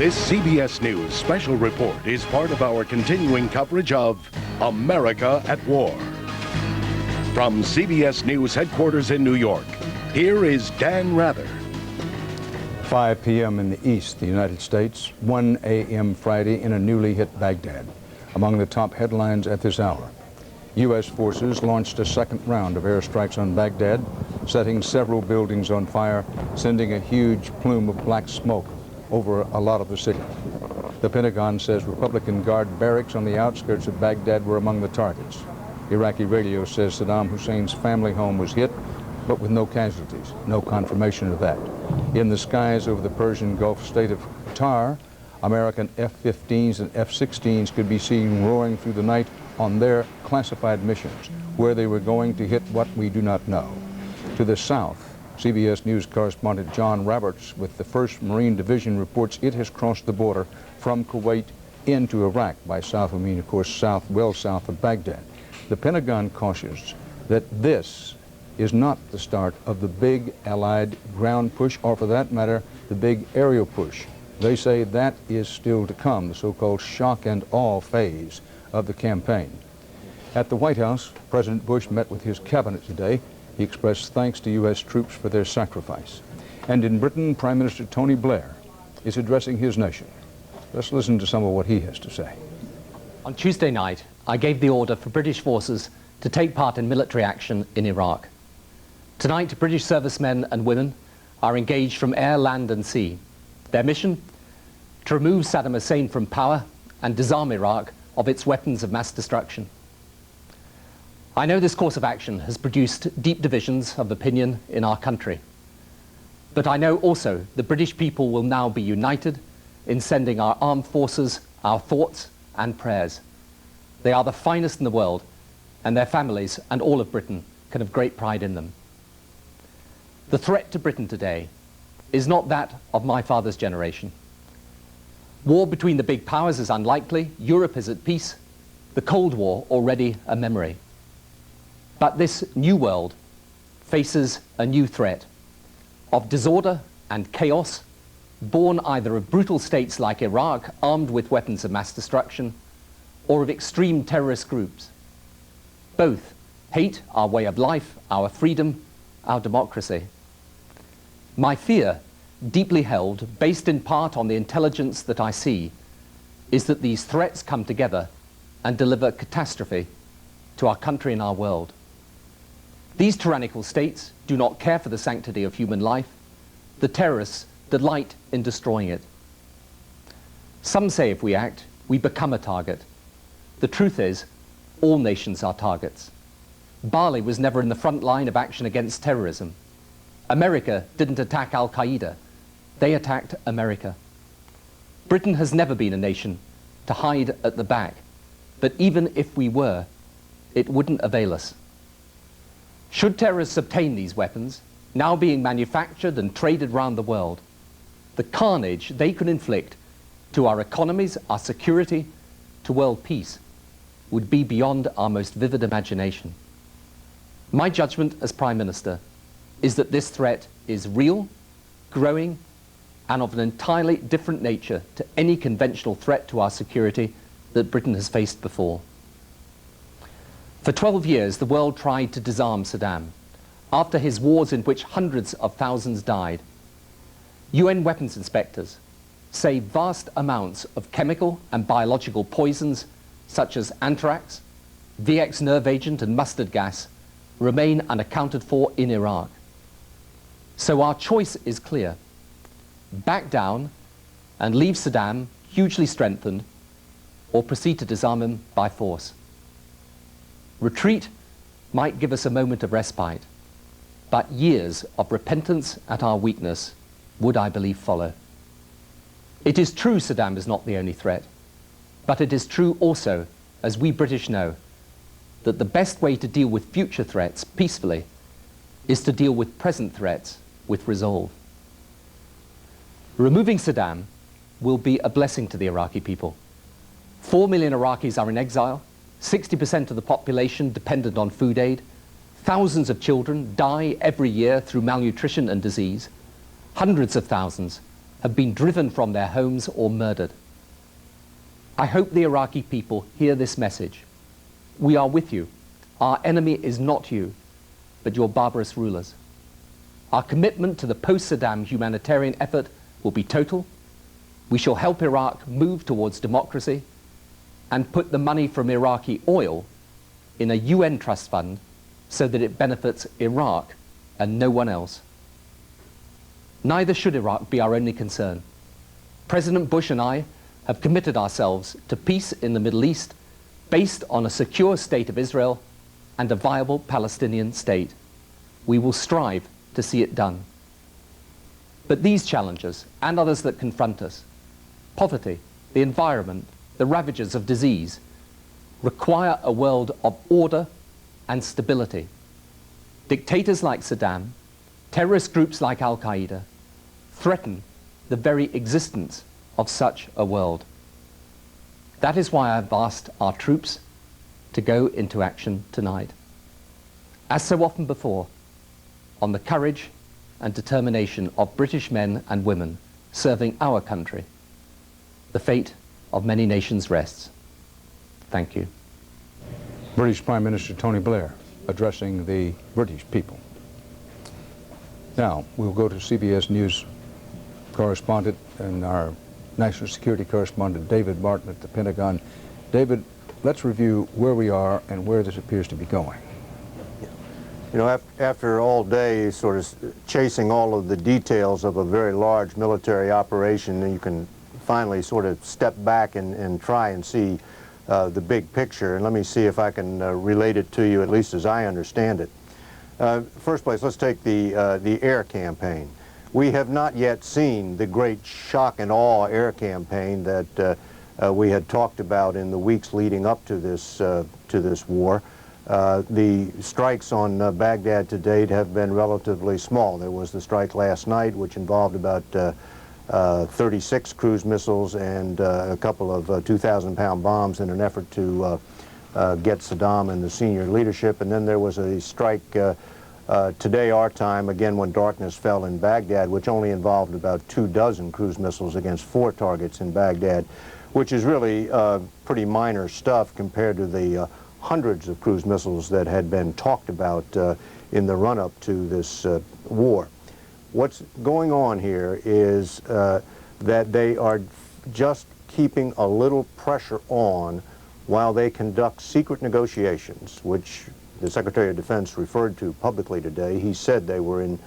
This CBS News special report is part of our continuing coverage of America at War. From CBS News headquarters in New York, here is Dan Rather. 5 p.m. in the east, the United States, 1 a.m. Friday in a newly hit Baghdad. Among the top headlines at this hour, U.S. forces launched a second round of airstrikes on Baghdad, setting several buildings on fire, sending a huge plume of black smoke over a lot of the city. The Pentagon says Republican Guard barracks on the outskirts of Baghdad were among the targets. Iraqi radio says Saddam Hussein's family home was hit, but with no casualties, no confirmation of that. In the skies over the Persian Gulf state of Qatar, American F-15s and F-16s could be seen roaring through the night on their classified missions, where they were going to hit what we do not know. To the south, CBS News correspondent John Roberts with the 1st Marine Division reports it has crossed the border from Kuwait into Iraq. By south, I mean, of course, well south of Baghdad. The Pentagon cautions that this is not the start of the big Allied ground push, or for that matter, the big aerial push. They say that is still to come, the so-called shock and awe phase of the campaign. At the White House, President Bush met with his cabinet today. He expressed thanks to U.S. troops for their sacrifice. And in Britain, Prime Minister Tony Blair is addressing his nation. Let's listen to some of what he has to say. On Tuesday night, I gave the order for British forces to take part in military action in Iraq. Tonight, British servicemen and women are engaged from air, land and sea. Their mission? To remove Saddam Hussein from power and disarm Iraq of its weapons of mass destruction. I know this course of action has produced deep divisions of opinion in our country. But I know also the British people will now be united in sending our armed forces our thoughts and prayers. They are the finest in the world, and their families and all of Britain can have great pride in them. The threat to Britain today is not that of my father's generation. War between the big powers is unlikely. Europe is at peace. The Cold War already a memory. But this new world faces a new threat of disorder and chaos, born either of brutal states like Iraq, armed with weapons of mass destruction, or of extreme terrorist groups. Both hate our way of life, our freedom, our democracy. My fear, deeply held, based in part on the intelligence that I see, is that these threats come together and deliver catastrophe to our country and our world. These tyrannical states do not care for the sanctity of human life. The terrorists delight in destroying it. Some say if we act, we become a target. The truth is, all nations are targets. Bali was never in the front line of action against terrorism. America didn't attack Al-Qaeda. They attacked America. Britain has never been a nation to hide at the back. But even if we were, it wouldn't avail us. Should terrorists obtain these weapons, now being manufactured and traded around the world, the carnage they could inflict to our economies, our security, to world peace, would be beyond our most vivid imagination. My judgment as Prime Minister is that this threat is real, growing, and of an entirely different nature to any conventional threat to our security that Britain has faced before. For 12 years, the world tried to disarm Saddam after his wars in which hundreds of thousands died. UN weapons inspectors say vast amounts of chemical and biological poisons such as anthrax, VX nerve agent and mustard gas remain unaccounted for in Iraq. So our choice is clear. Back down and leave Saddam hugely strengthened, or proceed to disarm him by force. Retreat might give us a moment of respite, but years of repentance at our weakness would, I believe, follow. It is true Saddam is not the only threat, but it is true also, as we British know, that the best way to deal with future threats peacefully is to deal with present threats with resolve. Removing Saddam will be a blessing to the Iraqi people. 4 million Iraqis are in exile, 60% of the population dependent on food aid, thousands of children die every year through malnutrition and disease, hundreds of thousands have been driven from their homes or murdered. I hope the Iraqi people hear this message. We are with you. Our enemy is not you, but your barbarous rulers. Our commitment to the post-Saddam humanitarian effort will be total. We shall help Iraq move towards democracy and put the money from Iraqi oil in a UN trust fund so that it benefits Iraq and no one else. Neither should Iraq be our only concern. President Bush and I have committed ourselves to peace in the Middle East based on a secure state of Israel and a viable Palestinian state. We will strive to see it done. But these challenges and others that confront us, poverty, the environment, the ravages of disease, require a world of order and stability. Dictators like Saddam, terrorist groups like Al-Qaeda, threaten the very existence of such a world. That is why I've asked our troops to go into action tonight. As so often before, on the courage and determination of British men and women serving our country, the fate of many nations rests. Thank you. British Prime Minister Tony Blair addressing the British people. Now, we'll go to CBS News correspondent and our national security correspondent, David Martin at the Pentagon. David, let's review where we are and where this appears to be going. You know, after all day sort of chasing all of the details of a very large military operation, you can finally sort of step back and try and see the big picture. And let me see if I can relate it to you, at least as I understand it. First place, let's take the air campaign. We have not yet seen the great shock and awe air campaign that we had talked about in the weeks leading up to this war. The strikes on Baghdad to date have been relatively small. There was the strike last night, which involved about 36 cruise missiles and a couple of 2,000-pound bombs in an effort to get Saddam and the senior leadership. And then there was a strike today, our time, again when darkness fell in Baghdad, which only involved about 24 cruise missiles against 4 targets in Baghdad, which is really pretty minor stuff compared to the hundreds of cruise missiles that had been talked about in the run-up to this war. What's going on here is that they are just keeping a little pressure on while they conduct secret negotiations, which the Secretary of Defense referred to publicly today. He said they were in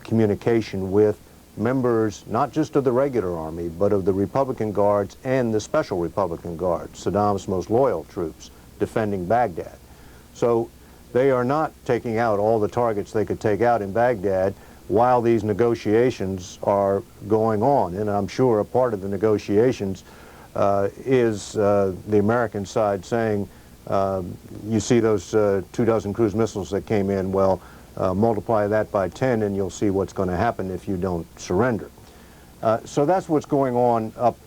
communication with members not just of the regular army, but of the Republican Guards and the Special Republican Guards, Saddam's most loyal troops, defending Baghdad. So they are not taking out all the targets they could take out in Baghdad while these negotiations are going on. And I'm sure a part of the negotiations is the American side saying, you see those 24 cruise missiles that came in, well, multiply that by 10 and you'll see what's going to happen if you don't surrender. So that's what's going on up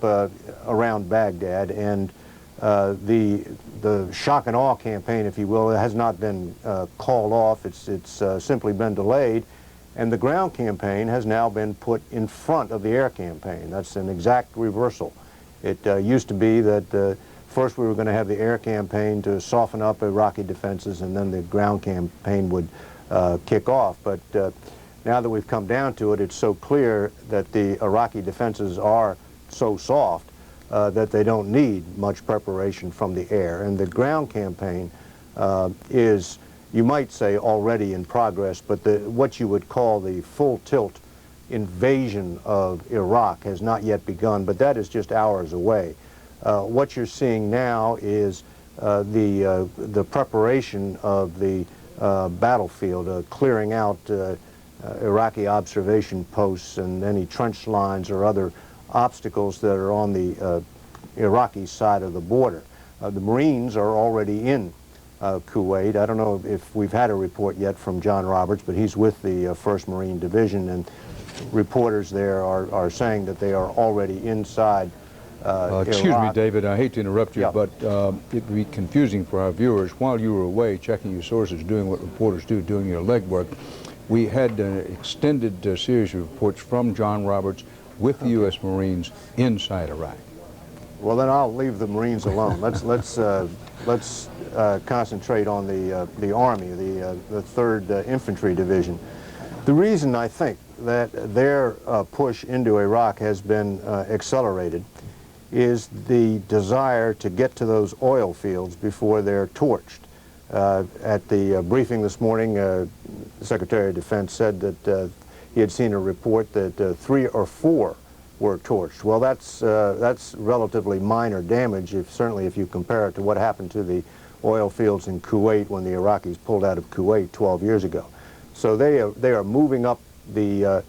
around Baghdad, and the shock and awe campaign, if you will, has not been called off. It's simply been delayed, and the ground campaign has now been put in front of the air campaign. That's an exact reversal. It used to be that first we were going to have the air campaign to soften up Iraqi defenses, and then the ground campaign would kick off. But now that we've come down to it, it's so clear that the Iraqi defenses are so soft that they don't need much preparation from the air. And the ground campaign is, you might say, already in progress, but what you would call the full tilt invasion of Iraq has not yet begun, but that is just hours away. What you're seeing now is the preparation of the battlefield, clearing out Iraqi observation posts and any trench lines or other obstacles that are on the Iraqi side of the border. The Marines are already in Kuwait. I don't know if we've had a report yet from John Roberts, but he's with the 1st Marine Division, and reporters there are saying that they are already inside Excuse Iraq. me, David, I hate to interrupt you, Yeah. but it would be confusing for our viewers. While you were away checking your sources, doing what reporters do, doing your legwork, we had an extended series of reports from John Roberts with the U.S. Marines inside Iraq? Well, then I'll leave the Marines alone. Let's concentrate on the Army, the 3rd Infantry Division. The reason I think that their push into Iraq has been accelerated is the desire to get to those oil fields before they're torched. At the briefing this morning, the Secretary of Defense said that he had seen a report that 3 or 4 were torched. Well, that's relatively minor damage, certainly if you compare it to what happened to the oil fields in Kuwait when the Iraqis pulled out of Kuwait 12 years ago. So they are moving up the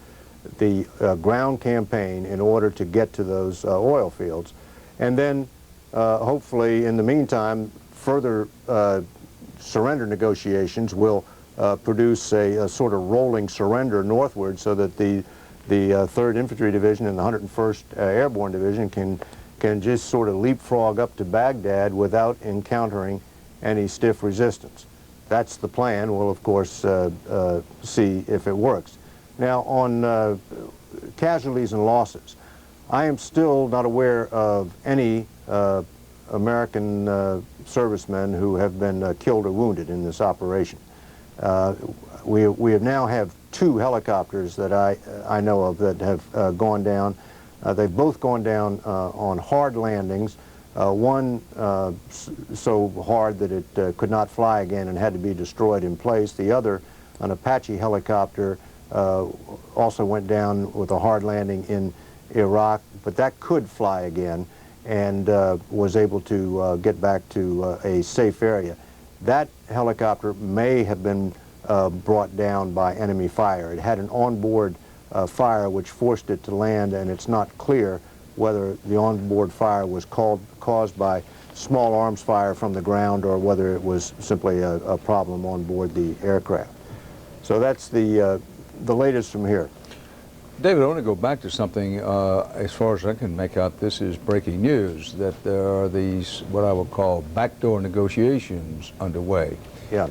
ground campaign in order to get to those oil fields. And then hopefully in the meantime further surrender negotiations will produce a sort of rolling surrender northward so that the 3rd Infantry Division and the 101st Airborne Division can just sort of leapfrog up to Baghdad without encountering any stiff resistance. That's the plan. We'll of course see if it works. Now on casualties and losses, I am still not aware of any American servicemen who have been killed or wounded in this operation. We now have 2 helicopters that I know of that have gone down. They've both gone down on hard landings. One so hard that it could not fly again and had to be destroyed in place. The other, an Apache helicopter, also went down with a hard landing in Iraq, but that could fly again and was able to get back to a safe area. That helicopter may have been brought down by enemy fire. It had an onboard fire which forced it to land, and it's not clear whether the onboard fire was caused by small arms fire from the ground or whether it was simply a problem on board the aircraft. So that's the latest from here. David, I want to go back to something, as far as I can make out, this is breaking news, that there are these, what I would call, backdoor negotiations underway. Yeah.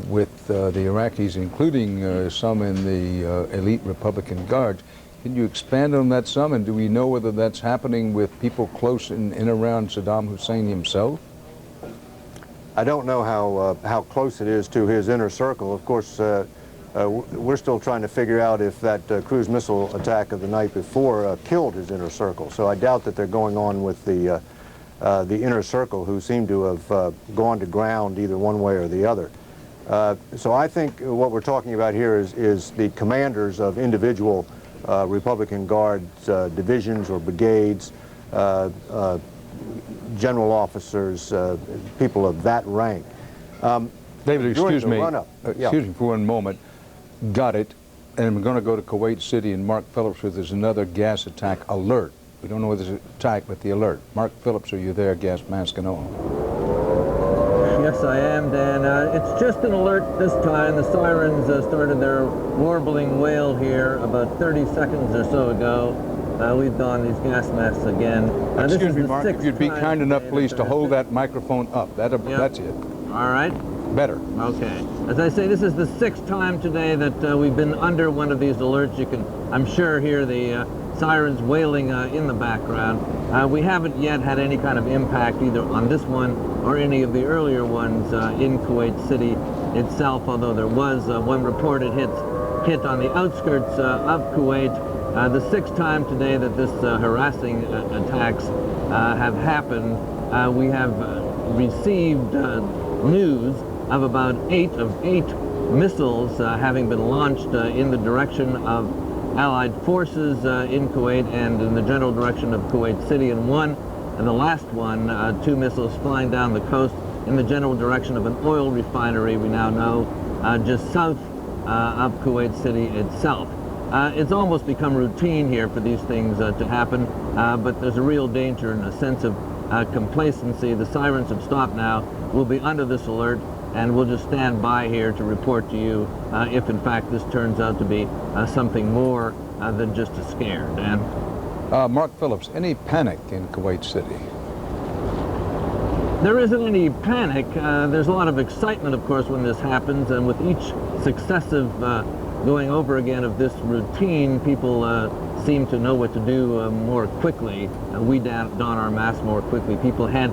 With the Iraqis, including some in the elite Republican Guards. Can you expand on that some, and do we know whether that's happening with people close in around Saddam Hussein himself? I don't know how close it is to his inner circle. Of course, we're still trying to figure out if that cruise missile attack of the night before killed his inner circle. So I doubt that they're going on with the inner circle, who seem to have gone to ground either one way or the other. So I think what we're talking about here is the commanders of individual Republican Guards divisions or brigades, general officers, people of that rank. David, excuse me for one moment. Got it. And we're going to go to Kuwait City and Mark Phillips with us another gas attack alert. We don't know whether it's an attack, but the alert. Mark Phillips, are you there, gas mask and on? Yes, I am, Dan. It's just an alert this time. The sirens started their warbling wail here about 30 seconds or so ago. We've donned these gas masks again. Excuse me, Mark, if you'd be kind enough, please, to hold that microphone up. That's it. All right. Better. Okay. As I say, this is the 6th time today that we've been under one of these alerts. You can, I'm sure, hear the sirens wailing in the background. We haven't yet had any kind of impact either on this one or any of the earlier ones in Kuwait City itself, although there was one reported hit on the outskirts of Kuwait. The 6th time today that this harassing attacks have happened. We have received news of about 8 missiles having been launched in the direction of Allied forces in Kuwait and in the general direction of Kuwait City, and the last one, 2 missiles flying down the coast in the general direction of an oil refinery, we now know, just south of Kuwait City itself. It's almost become routine here for these things to happen, but there's a real danger and a sense of complacency. The sirens have stopped now. We'll be under this alert, and we'll just stand by here to report to you if in fact this turns out to be something more than just a scare. Dan? Mark Phillips, any panic in Kuwait City? There isn't any panic. There's a lot of excitement, of course, when this happens, and with each successive going over again of this routine, people seem to know what to do more quickly. We don our masks more quickly. People head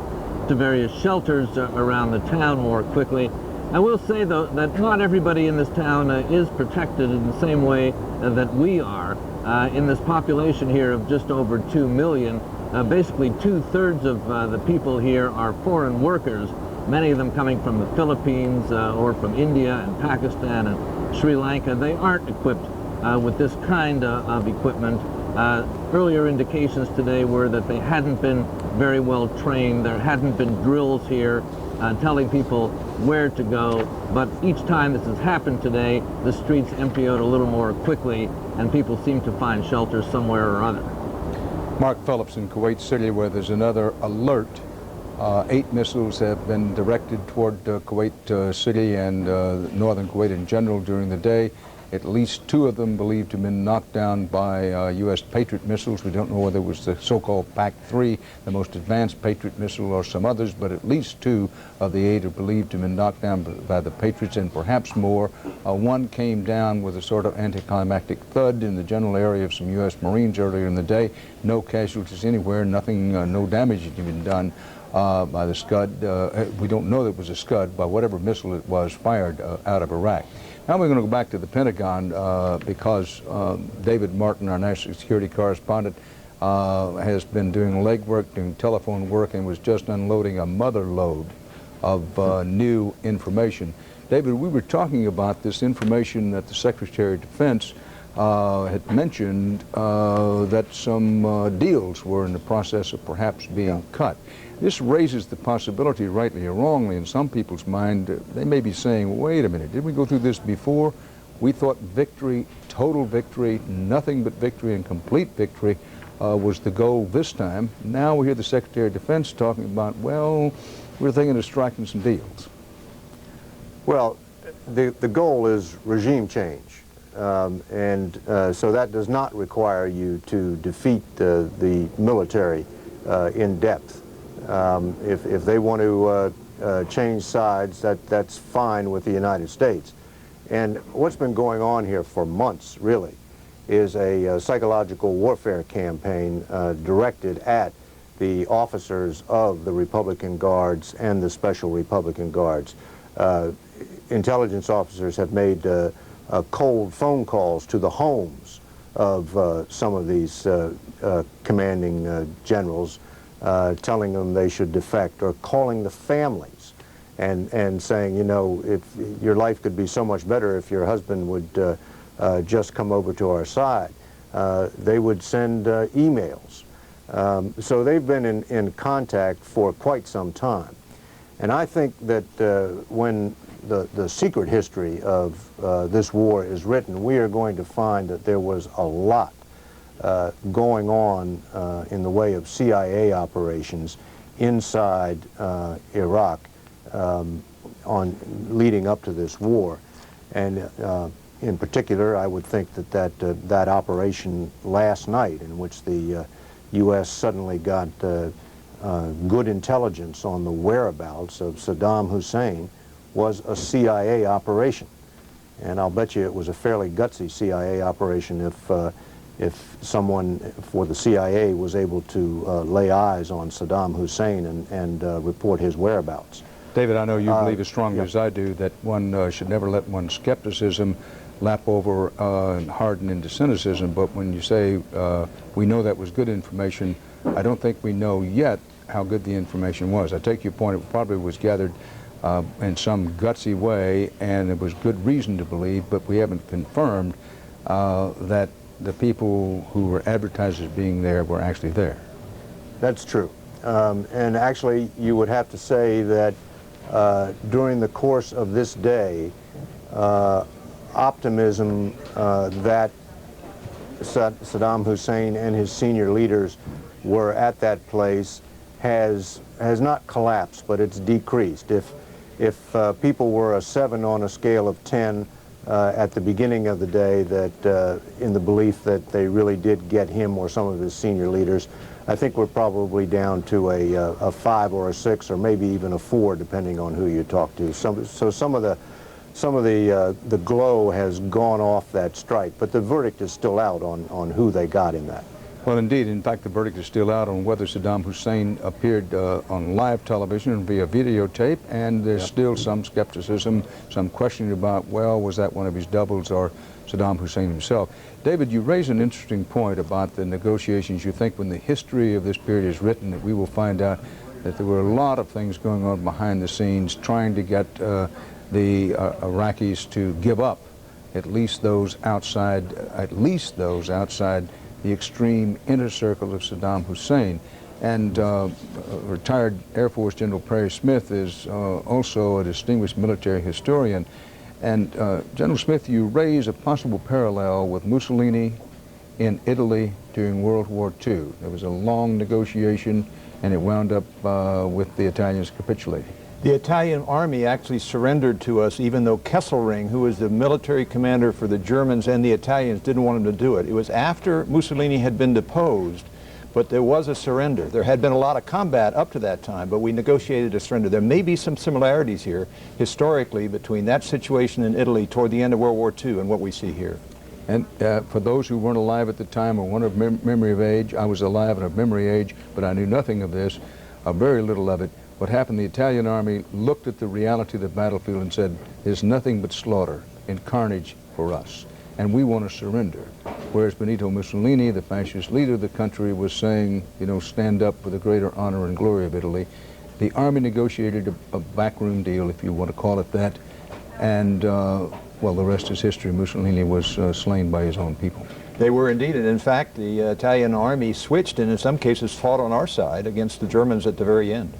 to various shelters around the town more quickly. I will say, though, that not everybody in this town is protected in the same way that we are. In this population here of just over 2 million, basically 2/3 of the people here are foreign workers, many of them coming from the Philippines or from India and Pakistan and Sri Lanka. They aren't equipped with this kind of equipment. Earlier indications today were that they hadn't been very well trained. There hadn't been drills here telling people where to go, but each time this has happened today, the streets empty out a little more quickly and people seem to find shelter somewhere or other. Mark Phillips in Kuwait City, where there's another alert. 8 missiles have been directed toward Kuwait City and northern Kuwait in general during the day. At least 2 of them believed to have been knocked down by U.S. Patriot missiles. We don't know whether it was the so-called PAC-3, the most advanced Patriot missile, or some others, but at least 2 of the 8 are believed to have been knocked down by the Patriots, and perhaps more. One came down with a sort of anticlimactic thud in the general area of some U.S. Marines earlier in the day. No casualties anywhere, nothing, no damage had been done by the Scud. We don't know that it was a Scud, by whatever missile it was fired out of Iraq. Now we're going to go back to the Pentagon because David Martin, our national security correspondent, has been doing legwork, doing telephone work, and was just unloading a mother load of new information. David, we were talking about this information that the Secretary of Defense had mentioned that some deals were in the process of perhaps being cut. This raises the possibility, rightly or wrongly, in some people's mind, they may be saying, wait a minute, did we go through this before? We thought victory, total victory, nothing but victory and complete victory was the goal this time. Now we hear the Secretary of Defense talking about, well, we're thinking of striking some deals. Well, the goal is regime change. So that does not require you to defeat the military in depth. If they want to change sides, that's fine with the United States. And what's been going on here for months, really, is a psychological warfare campaign directed at the officers of the Republican Guards and the Special Republican Guards. Intelligence officers have made cold phone calls to the homes of some of these commanding generals, telling them they should defect, or calling the families and saying, you know, if your life could be so much better if your husband would just come over to our side. They would send emails. So they've been in contact for quite some time. And I think that when the secret history of this war is written, we are going to find that there was a lot going on in the way of CIA operations inside Iraq leading up to this war. And in particular, I would think that operation last night, in which the U.S. suddenly got good intelligence on the whereabouts of Saddam Hussein, was a CIA operation. And I'll bet you it was a fairly gutsy CIA operation if someone for the CIA was able to lay eyes on Saddam Hussein and report his whereabouts. David, I know you believe as strongly as I do that one should never let one's skepticism lap over and harden into cynicism, but when you say we know that was good information, I don't think we know yet how good the information was. I take your point, it probably was gathered in some gutsy way, and there was good reason to believe, but we haven't confirmed that the people who were advertised as being there were actually there. That's true. And actually, you would have to say that during the course of this day, optimism that Saddam Hussein and his senior leaders were at that place has not collapsed, but it's decreased. If people were a 7 on a scale of 10 at the beginning of the day, that in the belief that they really did get him or some of his senior leaders, I think we're probably down to a 5 or a 6 or maybe even a 4, depending on who you talk to. So some of some of the glow has gone off that strike, but the verdict is still out on who they got in that. Well, indeed. In fact, the verdict is still out on whether Saddam Hussein appeared on live television and via videotape, and there's still some skepticism, some questioning about, well, was that one of his doubles or Saddam Hussein himself? David, you raise an interesting point about the negotiations. You think when the history of this period is written that we will find out that there were a lot of things going on behind the scenes trying to get the Iraqis to give up at least those outside the extreme inner circle of Saddam Hussein. And retired Air Force General Perry Smith is also a distinguished military historian. And General Smith, you raise a possible parallel with Mussolini in Italy during World War II. There was a long negotiation, and it wound up with the Italians capitulating. The Italian army actually surrendered to us, even though Kesselring, who was the military commander for the Germans and the Italians, didn't want them to do it. It was after Mussolini had been deposed, but there was a surrender. There had been a lot of combat up to that time, but we negotiated a surrender. There may be some similarities here, historically, between that situation in Italy toward the end of World War II and what we see here. And for those who weren't alive at the time or weren't of memory of age, I was alive and of memory age, but I knew nothing of this, very little of it. What happened, the Italian army looked at the reality of the battlefield and said, there's nothing but slaughter and carnage for us, and we want to surrender. Whereas Benito Mussolini, the fascist leader of the country, was saying, you know, stand up for the greater honor and glory of Italy. The army negotiated a backroom deal, if you want to call it that, and, well, the rest is history. Mussolini was slain by his own people. They were indeed, and in fact, the Italian army switched and in some cases fought on our side against the Germans at the very end.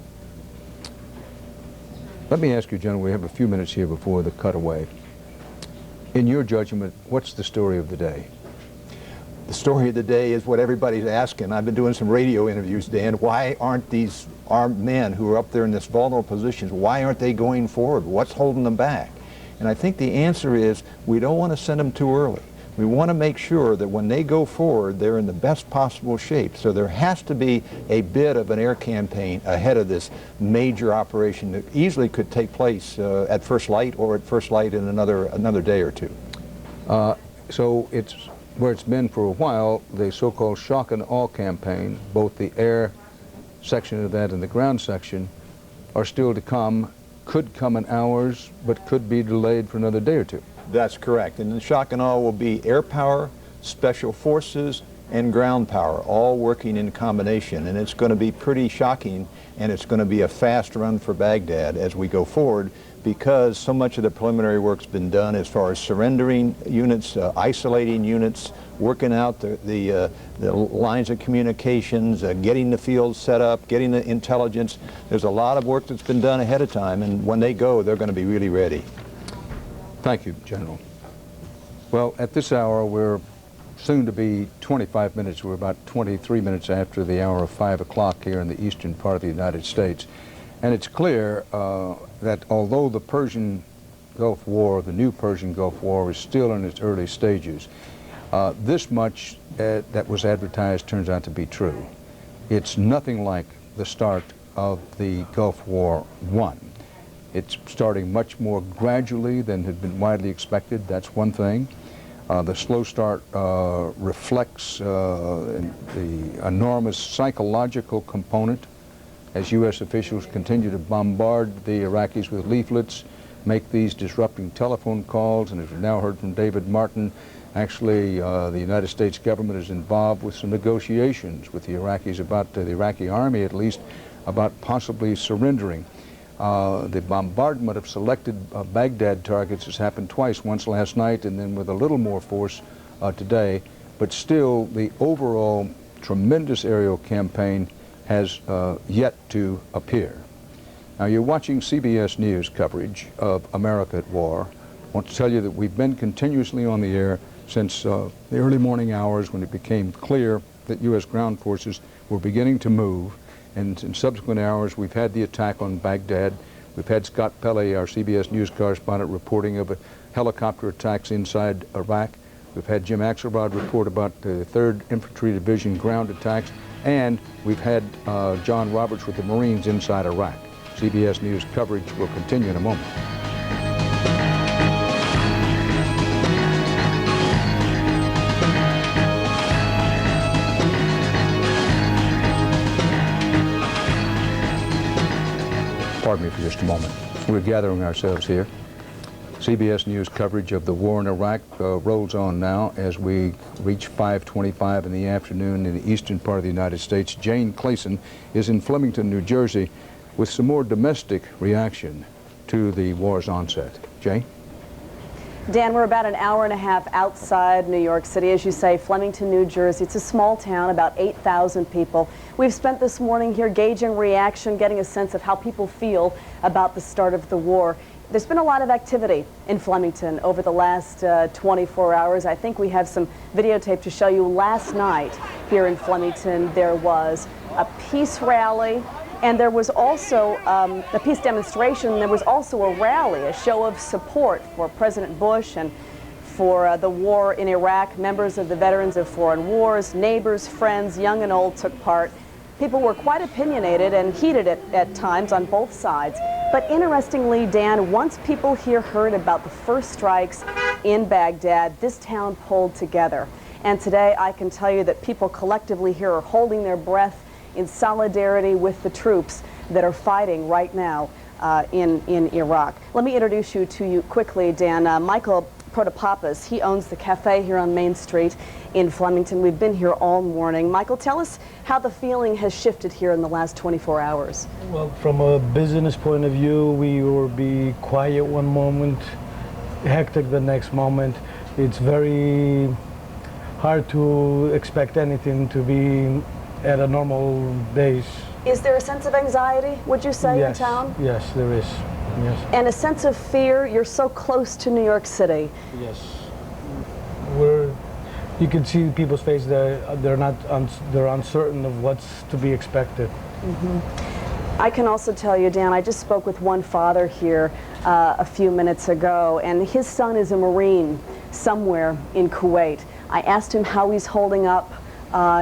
Let me ask you, General, we have a few minutes here before the cutaway. In your judgment, what's the story of the day? The story of the day is what everybody's asking. I've been doing some radio interviews, Dan. Why aren't these armed men who are up there in this vulnerable positions, why aren't they going forward? What's holding them back? And I think the answer is we don't want to send them too early. We want to make sure that when they go forward, they're in the best possible shape. So there has to be a bit of an air campaign ahead of this major operation that easily could take place at first light or at first light in another day or two. So it's where it's been for a while, the so-called shock and awe campaign, both the air section of that and the ground section are still to come, could come in hours, but could be delayed for another day or two. That's correct. And the shock and awe will be air power, special forces, and ground power, all working in combination. And it's going to be pretty shocking, and it's going to be a fast run for Baghdad as we go forward, because so much of the preliminary work's been done as far as surrendering units, isolating units, working out the lines of communications, getting the fields set up, getting the intelligence. There's a lot of work that's been done ahead of time, and when they go, they're going to be really ready. Thank you, General. Well, at this hour, we're soon to be 25 minutes. We're about 23 minutes after the hour of 5 o'clock here in the eastern part of the United States. And it's clear that although the Persian Gulf War, the new Persian Gulf War, is still in its early stages, this much that was advertised turns out to be true. It's nothing like the start of the Gulf War I. It's starting much more gradually than had been widely expected. That's one thing. The slow start reflects the enormous psychological component as U.S. officials continue to bombard the Iraqis with leaflets, make these disrupting telephone calls, and as we've now heard from David Martin, actually the United States government is involved with some negotiations with the Iraqis about, the Iraqi army at least, about possibly surrendering. The bombardment of selected Baghdad targets has happened twice, once last night and then with a little more force today, but still the overall tremendous aerial campaign has yet to appear. Now you're watching CBS News coverage of America at War. I want to tell you that we've been continuously on the air since the early morning hours when it became clear that U.S. ground forces were beginning to move. And in subsequent hours, we've had the attack on Baghdad. We've had Scott Pelley, our CBS News correspondent, reporting of helicopter attacks inside Iraq. We've had Jim Axelrod report about the 3rd Infantry Division ground attacks. And we've had John Roberts with the Marines inside Iraq. CBS News coverage will continue in a moment. Pardon me for just a moment. We're gathering ourselves here. CBS News coverage of the war in Iraq rolls on now as we reach 5:25 in the afternoon in the eastern part of the United States. Jane Clayson is in Flemington, New Jersey, with some more domestic reaction to the war's onset. Jane? Dan, we're about an hour and a half outside New York City. As you say, Flemington, New Jersey. It's a small town, about 8,000 people. We've spent this morning here gauging reaction, getting a sense of how people feel about the start of the war. There's been a lot of activity in Flemington over the last 24 hours. I think we have some videotape to show you. Last night here in Flemington, there was a peace rally, and there was also a peace demonstration. There was also a rally, a show of support for President Bush and for the war in Iraq. Members of the Veterans of Foreign Wars, neighbors, friends, young and old took part. People were quite opinionated and heated at times on both sides. But interestingly, Dan, once people here heard about the first strikes in Baghdad, this town pulled together. And today I can tell you that people collectively here are holding their breath in solidarity with the troops that are fighting right now in Iraq. Let me introduce you to you quickly, Dan. Michael Protopapas, he owns the cafe here on Main Street in Flemington. We've been here all morning. Michael, tell us how the feeling has shifted here in the last 24 hours. Well, from a business point of view, we will be quiet one moment, hectic the next moment. It's very hard to expect anything to be at a normal days. Is there a sense of anxiety, would you say, Yes. in town? Yes, there is. Yes. And a sense of fear? You're so close to New York City. Yes. You can see people's face. They're uncertain of what's to be expected. I can also tell you, Dan, I just spoke with one father here a few minutes ago, and his son is a Marine somewhere in Kuwait. I asked him how he's holding up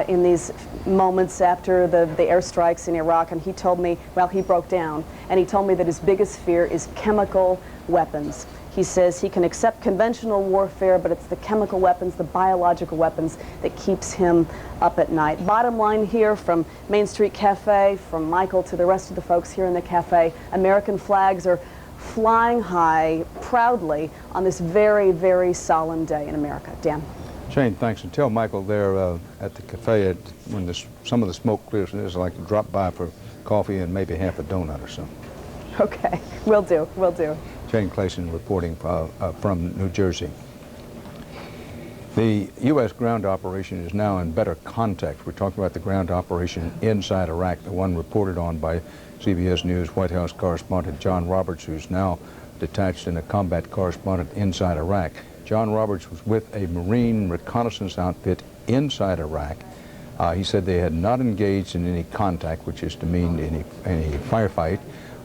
in these moments after the airstrikes in Iraq, and he told me, well, he broke down, and he told me that his biggest fear is chemical weapons. He says he can accept conventional warfare, but it's the chemical weapons, the biological weapons, that keeps him up at night. Bottom line here from Main Street Cafe, from Michael to the rest of the folks here in the cafe, American flags are flying high proudly on this very, very solemn day in America. Dan. Jane, thanks. And tell Michael there at the cafe, when some of the smoke clears, and I'd like to drop by for coffee and maybe half a donut or something. Okay, will do, will do. Jane Clayson reporting from New Jersey. The U.S. ground operation is now in better context. We're talking about the ground operation inside Iraq, the one reported on by CBS News White House correspondent John Roberts, who's now detached in a combat correspondent inside Iraq. John Roberts was with a Marine reconnaissance outfit inside Iraq. He said they had not engaged in any contact, which is to mean any firefight.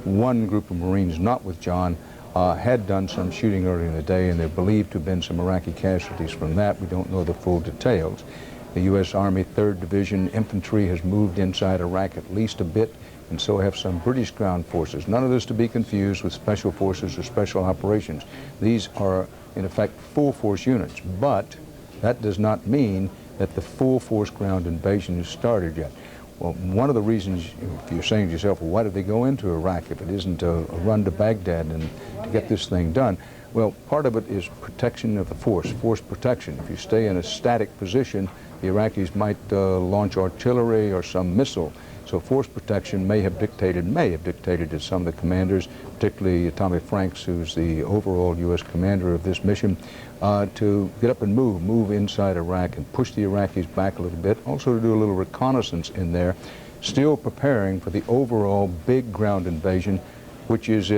One group of Marines not with John had done some shooting earlier in the day, and they're believed to have been some Iraqi casualties from that. We don't know the full details. The U.S. Army 3rd Division Infantry has moved inside Iraq at least a bit, and so have some British ground forces. None of this to be confused with special forces or special operations. These are, in effect, full force units, but that does not mean that the full force ground invasion has started yet. Well, one of the reasons, if you're saying to yourself, well, why did they go into Iraq if it isn't a run to Baghdad and to get this thing done? Well, part of it is protection of the force protection. If you stay in a static position, the Iraqis might launch artillery or some missile. So force protection may have dictated to some of the commanders, particularly Tommy Franks, who's the overall U.S. commander of this mission, to get up and move inside Iraq and push the Iraqis back a little bit, also to do a little reconnaissance in there, still preparing for the overall big ground invasion, which is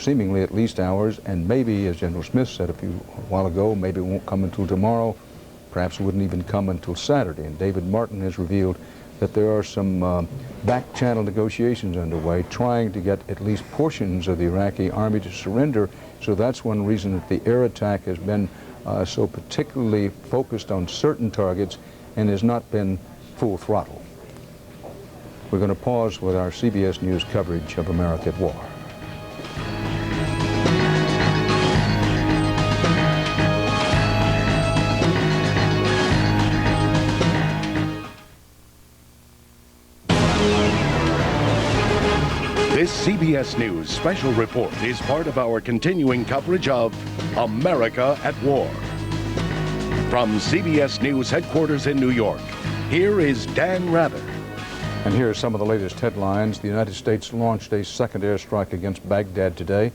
seemingly at least hours, and maybe, as General Smith said a while ago, maybe it won't come until tomorrow, perhaps it wouldn't even come until Saturday. And David Martin has revealed that there are some back-channel negotiations underway trying to get at least portions of the Iraqi army to surrender. So that's one reason that the air attack has been so particularly focused on certain targets and has not been full throttle. We're going to pause with our CBS News coverage of America at War. This CBS News special report is part of our continuing coverage of America at War. From CBS News headquarters in New York, here is Dan Rather. And here are some of the latest headlines. The United States launched a second airstrike against Baghdad today.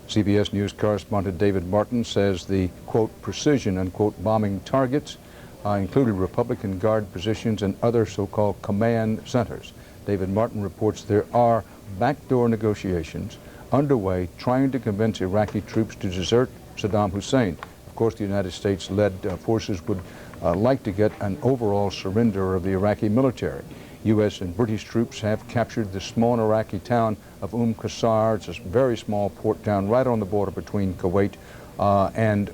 CBS News correspondent David Martin says the, quote, precision, unquote, bombing targets included Republican Guard positions and other so-called command centers. David Martin reports there are backdoor negotiations underway trying to convince Iraqi troops to desert Saddam Hussein. Of course, the United States-led forces would like to get an overall surrender of the Iraqi military. U.S. and British troops have captured the small Iraqi town of Qasr. It's a very small port town right on the border between Kuwait and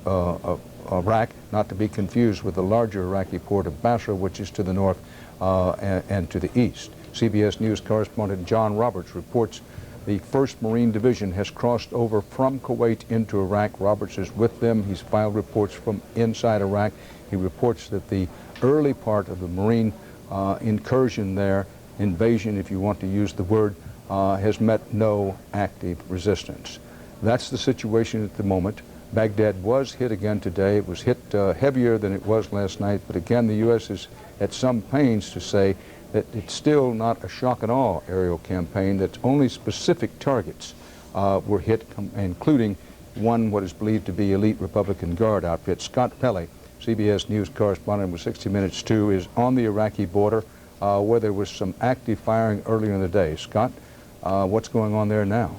Iraq, not to be confused with the larger Iraqi port of Basra, which is to the north and to the east. CBS News correspondent John Roberts reports the 1st Marine Division has crossed over from Kuwait into Iraq. Roberts is with them. He's filed reports from inside Iraq. He reports that the early part of the Marine incursion there, invasion if you want to use the word, has met no active resistance. That's the situation at the moment. Baghdad was hit again today. It was hit heavier than it was last night, but again the U.S. is at some pains to say that it's still not a shock and awe aerial campaign, that only specific targets were hit, including one what is believed to be elite Republican Guard outfit. Scott Pelley, CBS News correspondent with 60 Minutes 2, is on the Iraqi border where there was some active firing earlier in the day. Scott, what's going on there now?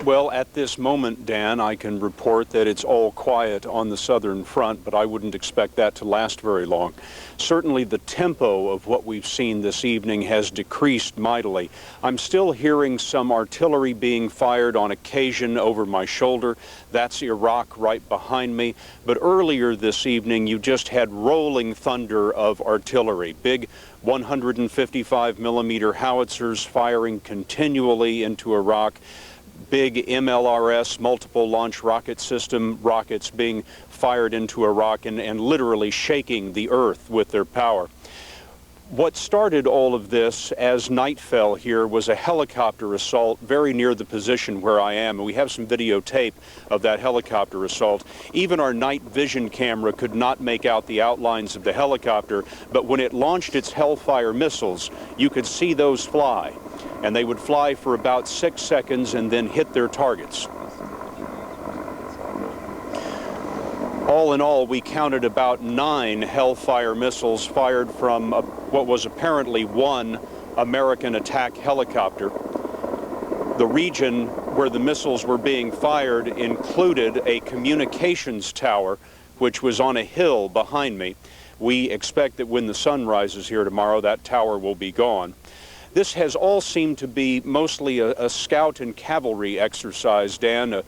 Well, at this moment, Dan, I can report that it's all quiet on the southern front, but I wouldn't expect that to last very long. Certainly the tempo of what we've seen this evening has decreased mightily. I'm still hearing some artillery being fired on occasion over my shoulder. That's Iraq right behind me. But earlier this evening, you just had rolling thunder of artillery, big 155 millimeter howitzers firing continually into Iraq. Big MLRS, multiple launch rocket system rockets being fired into Iraq and literally shaking the earth with their power. What started all of this as night fell here was a helicopter assault very near the position where I am, and we have some videotape of that helicopter assault. Even our night vision camera could not make out the outlines of the helicopter, but when it launched its Hellfire missiles, you could see those fly. And they would fly for about 6 seconds and then hit their targets. All in all, we counted about 9 Hellfire missiles fired from what was apparently one American attack helicopter. The region where the missiles were being fired included a communications tower, which was on a hill behind me. We expect that when the sun rises here tomorrow, that tower will be gone. This has all seemed to be mostly a scout and cavalry exercise, Dan,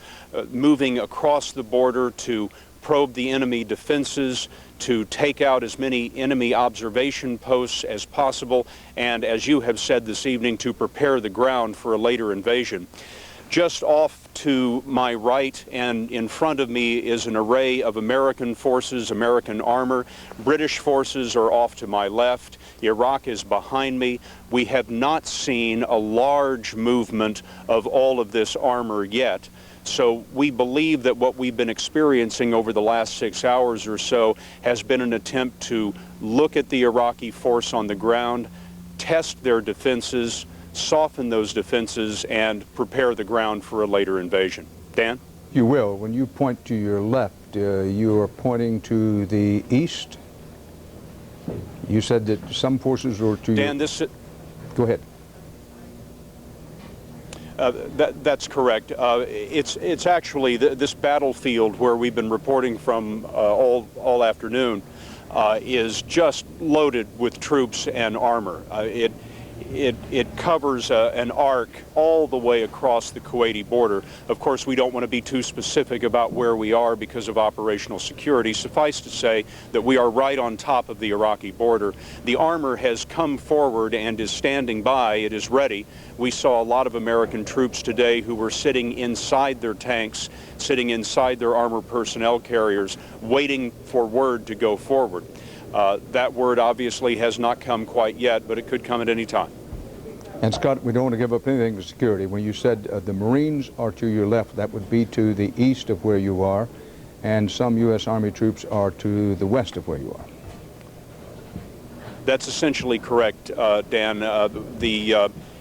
moving across the border to probe the enemy defenses, to take out as many enemy observation posts as possible, and as you have said this evening, to prepare the ground for a later invasion. Just off to my right and in front of me is an array of American forces, American armor. British forces are off to my left. Iraq is behind me. We have not seen a large movement of all of this armor yet. So we believe that what we've been experiencing over the last 6 hours or so has been an attempt to look at the Iraqi force on the ground, test their defenses, soften those defenses, and prepare the ground for a later invasion. Dan? You will. When you point to your left, you are pointing to the east? You said that some forces were to... Dan, Go ahead. That's correct. It's actually this battlefield where we've been reporting from all afternoon is just loaded with troops and armor. It covers an arc all the way across the Kuwaiti border. Of course, we don't want to be too specific about where we are because of operational security. Suffice to say that we are right on top of the Iraqi border. The armor has come forward and is standing by. It is ready. We saw a lot of American troops today who were sitting inside their tanks, sitting inside their armored personnel carriers, waiting for word to go forward. That word obviously has not come quite yet, but it could come at any time. And Scott, we don't want to give up anything for security. When you said the Marines are to your left, that would be to the east of where you are, and some U.S. Army troops are to the west of where you are. That's essentially correct, Dan.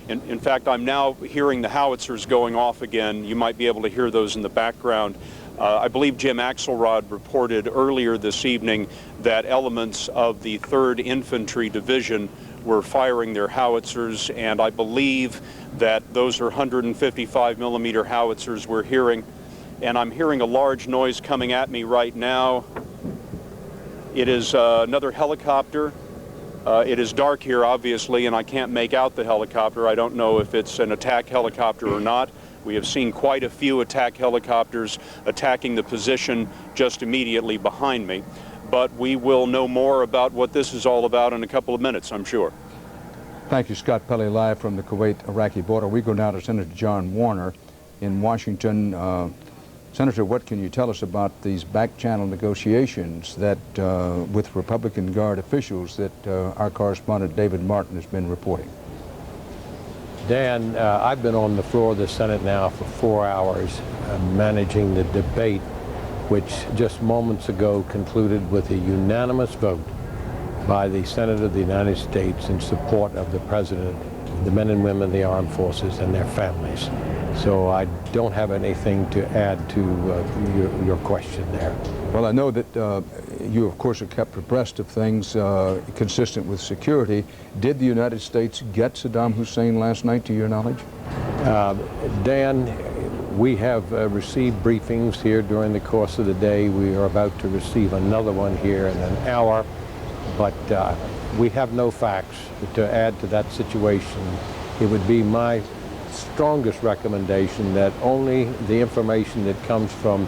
In fact, I'm now hearing the howitzers going off again. You might be able to hear those in the background. I believe Jim Axelrod reported earlier this evening that elements of the 3rd Infantry Division were firing their howitzers, and I believe that those are 155 millimeter howitzers we're hearing. And I'm hearing a large noise coming at me right now. It is another helicopter. It is dark here, obviously, and I can't make out the helicopter. I don't know if it's an attack helicopter or not. We have seen quite a few attack helicopters attacking the position just immediately behind me. But we will know more about what this is all about in a couple of minutes, I'm sure. Thank you, Scott Pelley, live from the Kuwait-Iraqi border. We go now to Senator John Warner in Washington. Senator, what can you tell us about these back-channel negotiations that, with Republican Guard officials that our correspondent David Martin has been reporting? Dan, I've been on the floor of the Senate now for 4 hours managing the debate, which just moments ago concluded with a unanimous vote by the Senate of the United States in support of the President, the men and women of the armed forces, and their families. So I don't have anything to add to your question there. Well, I know that you, of course, are kept abreast of things consistent with security. Did the United States get Saddam Hussein last night, to your knowledge? Dan, we have received briefings here during the course of the day. We are about to receive another one here in an hour, but we have no facts to add to that situation. It would be my strongest recommendation that only the information that comes from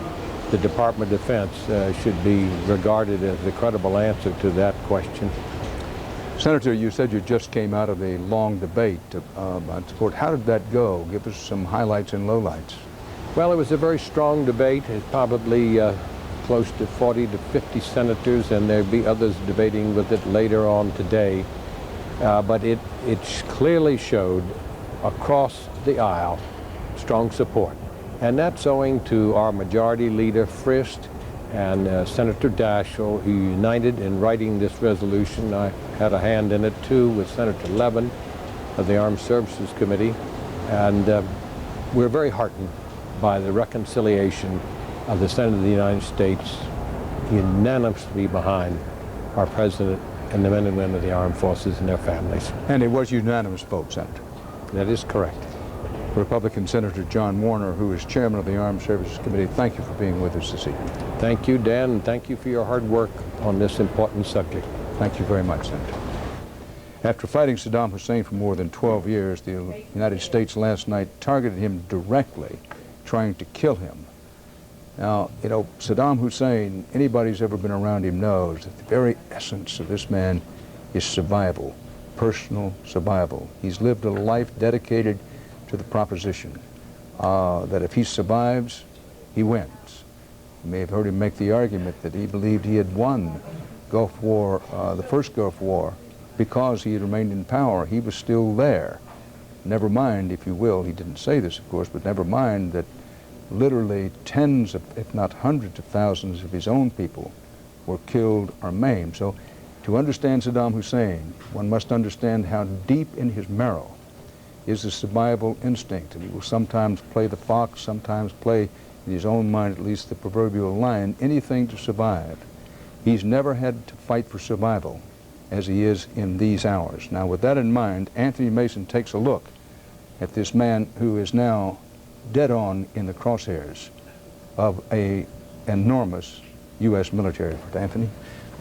the Department of Defense should be regarded as the credible answer to that question. Senator, you said you just came out of a long debate on support. How did that go? Give us some highlights and lowlights. Well, it was a very strong debate. It's probably close to 40 to 50 senators, and there'll be others debating with it later on today. But it clearly showed across the aisle strong support. And that's owing to our majority leader, Frist, and Senator Daschle, who united in writing this resolution. I had a hand in it, too, with Senator Levin of the Armed Services Committee. And we're very heartened by the reconciliation of the Senate of the United States unanimously behind our President and the men and women of the armed forces and their families. And it was unanimous vote, Senator. That is correct. Republican Senator John Warner, who is chairman of the Armed Services Committee, thank you for being with us this evening. Thank you, Dan, and thank you for your hard work on this important subject. Thank you very much, Senator. After fighting Saddam Hussein for more than 12 years, the United States last night targeted him directly, trying to kill him. Now, you know, Saddam Hussein, anybody who's ever been around him knows that the very essence of this man is survival, personal survival. He's lived a life dedicated to the proposition that if he survives, he wins. You may have heard him make the argument that he believed he had won Gulf War, the first Gulf War, because he had remained in power. He was still there. Never mind, if you will, he didn't say this, of course, but never mind that literally tens of, if not hundreds of thousands of his own people were killed or maimed. So to understand Saddam Hussein, one must understand how deep in his marrow is the survival instinct. And he will sometimes play the fox, sometimes play, in his own mind at least, the proverbial lion, anything to survive. He's never had to fight for survival as he is in these hours. Now, with that in mind, Anthony Mason takes a look at this man who is now dead on in the crosshairs of an enormous U.S. military effort. Anthony?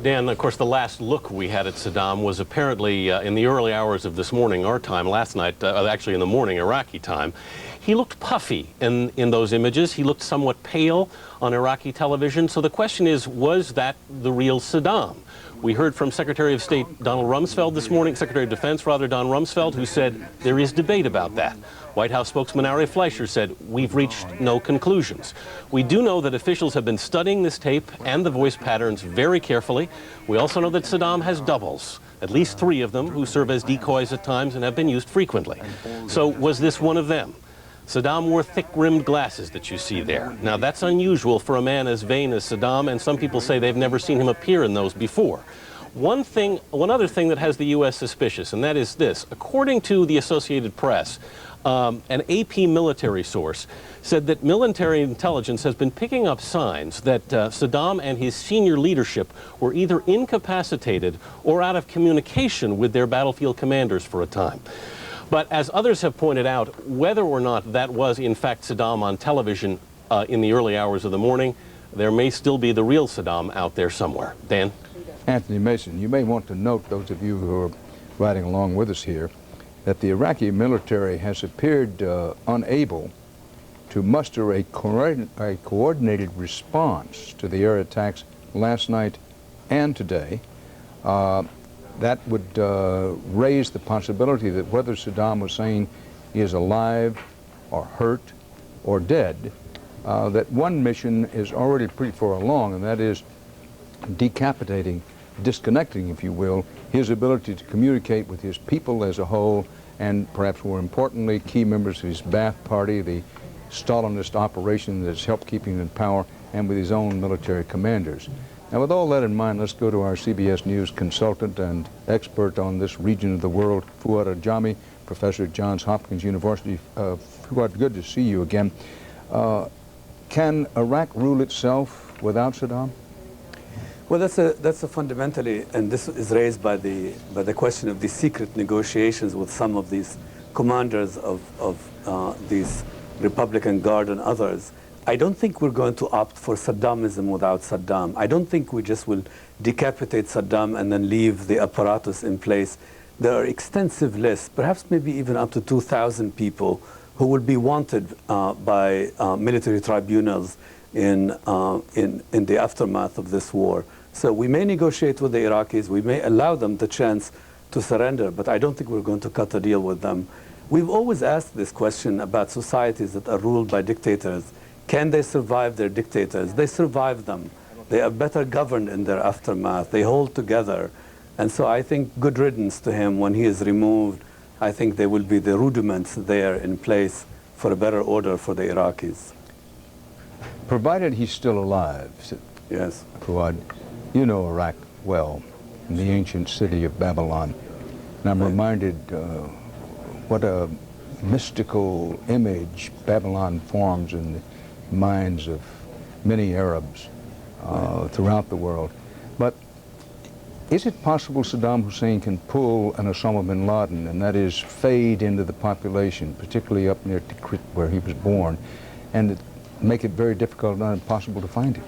Dan, of course, the last look we had at Saddam was apparently in the early hours of this morning, our time, last night, actually in the morning, Iraqi time. He looked puffy in those images. He looked somewhat pale on Iraqi television. So the question is, was that the real Saddam? We heard from Secretary of State Donald Rumsfeld this morning, Secretary of Defense, rather, Don Rumsfeld, who said there is debate about that. White House spokesman Ari Fleischer said, we've reached no conclusions. We do know that officials have been studying this tape and the voice patterns very carefully. We also know that Saddam has doubles. at least 3 of them, who serve as decoys at times and have been used frequently. So was this one of them? Saddam wore thick-rimmed glasses that you see there. Now, that's unusual for a man as vain as Saddam, and some people say they've never seen him appear in those before. One other thing that has the U.S. suspicious, and that is this. According to the Associated Press, an AP military source said that military intelligence has been picking up signs that Saddam and his senior leadership were either incapacitated or out of communication with their battlefield commanders for a time. But as others have pointed out, whether or not that was in fact Saddam on television in the early hours of the morning, there may still be the real Saddam out there somewhere. Dan? Anthony Mason, you may want to note, those of you who are riding along with us here, that the Iraqi military has appeared unable to muster a coordinated response to the air attacks last night and today. That would raise the possibility that whether Saddam Hussein is alive or hurt or dead, that one mission is already pretty far along, and that is decapitating, disconnecting, if you will, his ability to communicate with his people as a whole, and perhaps more importantly, key members of his Ba'ath Party, the Stalinist operation that's helped keep him in power, and with his own military commanders. Now, with all that in mind, let's go to our CBS News consultant and expert on this region of the world, Fuad Ajami, professor at Johns Hopkins University. Fuad, good to see you again. Can Iraq rule itself without Saddam? Well, that's a fundamentally, and this is raised by the question of the secret negotiations with some of these commanders of these Republican Guard and others. I don't think we're going to opt for Saddamism without Saddam. I don't think we just will decapitate Saddam and then leave the apparatus in place. There are extensive lists, perhaps maybe even up to 2,000 people who will be wanted by military tribunals in the aftermath of this war. So we may negotiate with the Iraqis, we may allow them the chance to surrender, but I don't think we're going to cut a deal with them. We've always asked this question about societies that are ruled by dictators. Can they survive their dictators? They survive them. They are better governed in their aftermath. They hold together. And so I think good riddance to him when he is removed. I think there will be the rudiments there in place for a better order for the Iraqis. Provided he's still alive, yes, Fuad, you know Iraq well, in the ancient city of Babylon. And I'm reminded what a mystical image Babylon forms in the minds of many Arabs throughout the world. But is it possible Saddam Hussein can pull an Osama bin Laden, and that is fade into the population, particularly up near Tikrit where he was born, and make it very difficult and impossible to find him?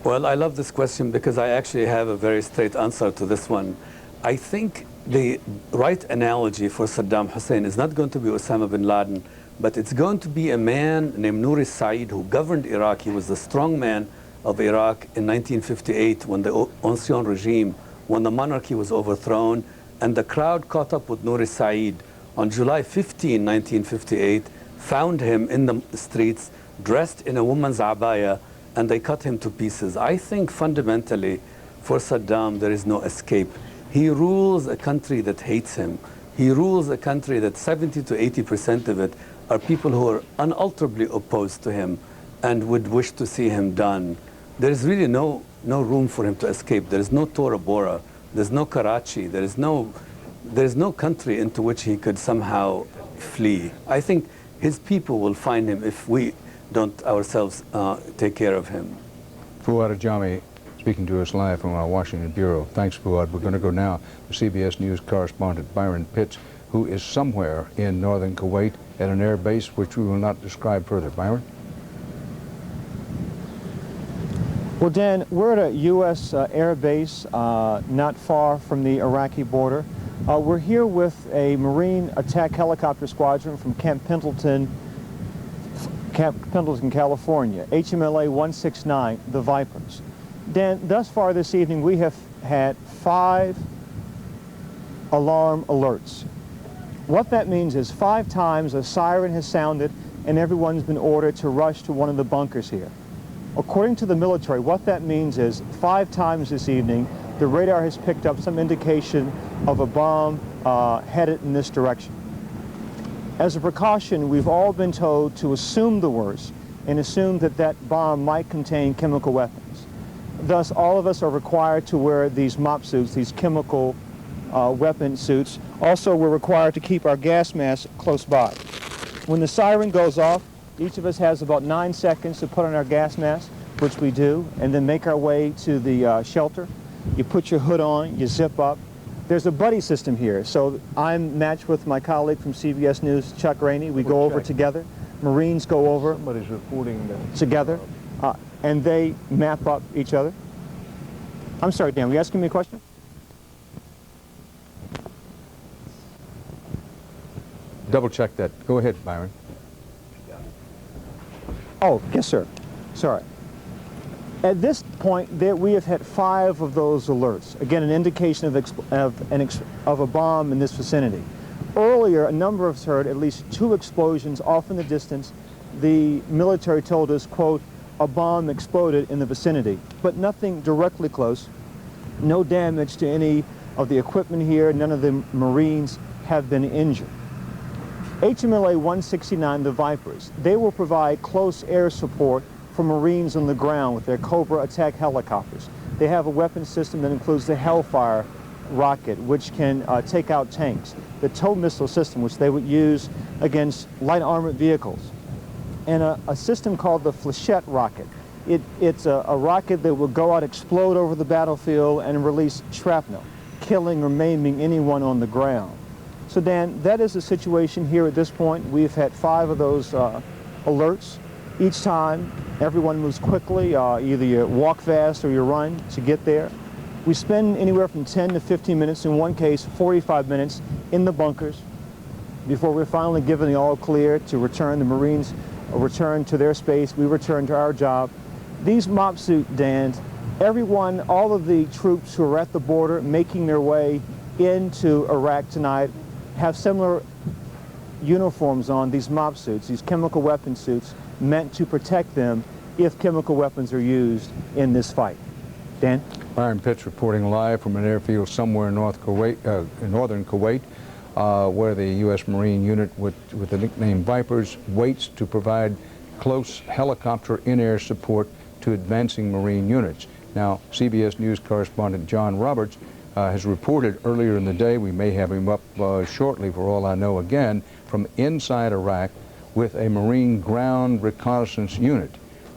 Well, I love this question because I actually have a very straight answer to this one. I think the right analogy for Saddam Hussein is not going to be Osama bin Laden, but it's going to be a man named Nouri Said who governed Iraq. He was the strong man of Iraq in 1958 when the Ancien regime, when the monarchy was overthrown, and the crowd caught up with Nouri Said on July 15, 1958, found him in the streets dressed in a woman's abaya, and they cut him to pieces. I think fundamentally for Saddam there is no escape. He rules a country that hates him. He rules a country that 70 to 80% of it are people who are unalterably opposed to him and would wish to see him done. There is really no room for him to escape. There is no Tora Bora. There's no Karachi. There is no country into which he could somehow flee. I think his people will find him if we don't ourselves take care of him. Fuad Ajami speaking to us live from our Washington Bureau. Thanks, Fuad. We're going to go now to CBS News correspondent Byron Pitts, who is somewhere in northern Kuwait at an air base which we will not describe further. Byron? Well, Dan, we're at a U.S. air base not far from the Iraqi border. We're here with a Marine attack helicopter squadron from Camp Pendleton, California, HMLA 169, the Vipers. Dan, thus far this evening we have had 5 alarm alerts. What that means is 5 times a siren has sounded and everyone's been ordered to rush to one of the bunkers here. According to the military, what that means is 5 times this evening the radar has picked up some indication of a bomb headed in this direction. As a precaution, we've all been told to assume the worst and assume that that bomb might contain chemical weapons. Thus, all of us are required to wear these MOP suits, these chemical weapon suits. Also, we're required to keep our gas mask close by. When the siren goes off, each of us has about 9 seconds to put on our gas mask, which we do, and then make our way to the shelter. You put your hood on, you zip up. There's a buddy system here. So I'm matched with my colleague from CBS News, Chuck Rainey. We go over together. Marines go over Somebody's reporting that. Together, and they map up each other. I'm sorry, Dan, were you asking me a question? Double check that. Go ahead, Byron. Oh, yes, sir. Sorry. At this point, we have had 5 of those alerts. Again, an indication of a bomb in this vicinity. Earlier, a number of us heard at least 2 explosions off in the distance. The military told us, quote, a bomb exploded in the vicinity, but nothing directly close. No damage to any of the equipment here. None of the Marines have been injured. HMLA 169, the Vipers, they will provide close air support for Marines on the ground with their Cobra attack helicopters. They have a weapon system that includes the Hellfire rocket, which can take out tanks, the tow missile system, which they would use against light armored vehicles, and a system called the Flechette rocket. It's a rocket that will go out, explode over the battlefield, and release shrapnel, killing or maiming anyone on the ground. So Dan, that is the situation here at this point. We've had 5 of those alerts. Each time, everyone moves quickly. Either you walk fast or you run to get there. We spend anywhere from 10 to 15 minutes, in one case 45 minutes, in the bunkers before we're finally given the all clear to return. The Marines return to their space, we return to our job. These MOP suit Dans, everyone, all of the troops who are at the border making their way into Iraq tonight have similar uniforms on, these MOP suits, these chemical weapon suits meant to protect them if chemical weapons are used in this fight. Dan? Byron Pitts reporting live from an airfield somewhere in northern Kuwait, where the U.S. Marine unit with the nickname Vipers waits to provide close helicopter in-air support to advancing Marine units. Now, CBS News correspondent John Roberts has reported earlier in the day, we may have him up shortly for all I know again, from inside Iraq with a Marine ground reconnaissance unit.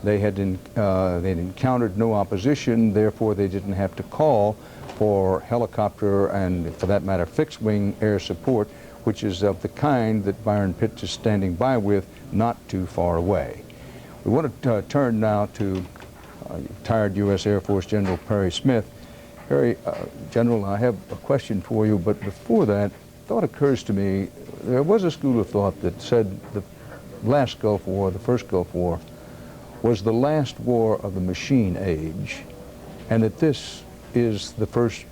They'd encountered no opposition, therefore they didn't have to call for helicopter and, for that matter, fixed-wing air support, which is of the kind that Byron Pitts is standing by with not too far away. We want to turn now to retired U.S. Air Force General Perry Smith. Perry, General, I have a question for you, but before that, thought occurs to me, there was a school of thought that said the last Gulf War, the first Gulf War, was the last war of the machine age, and that this is the first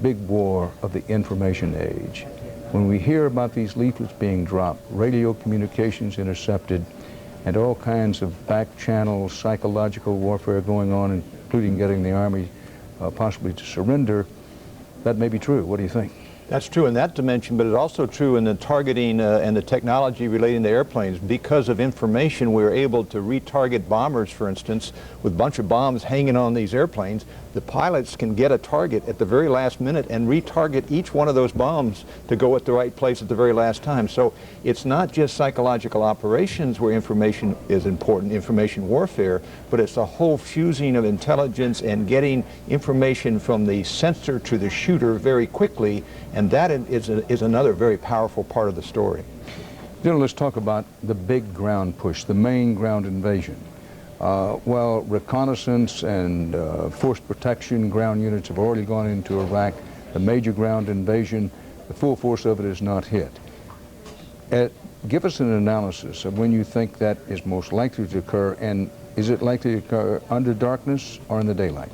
big war of the information age. When we hear about these leaflets being dropped, radio communications intercepted, and all kinds of back channel psychological warfare going on, including getting the Army possibly to surrender, that may be true. What do you think? That's true in that dimension, but it's also true in the targeting and the technology relating to airplanes. Because of information, we were able to retarget bombers, for instance, with a bunch of bombs hanging on these airplanes. The pilots can get a target at the very last minute and retarget each one of those bombs to go at the right place at the very last time. So it's not just psychological operations where information is important, information warfare, but it's the whole fusing of intelligence and getting information from the sensor to the shooter very quickly, and that is another very powerful part of the story. Then let's talk about the big ground push, the main ground invasion. Well, reconnaissance and force protection ground units have already gone into Iraq. The major ground invasion, the full force of it is not hit. Give us an analysis of when you think that is most likely to occur, and is it likely to occur under darkness or in the daylight?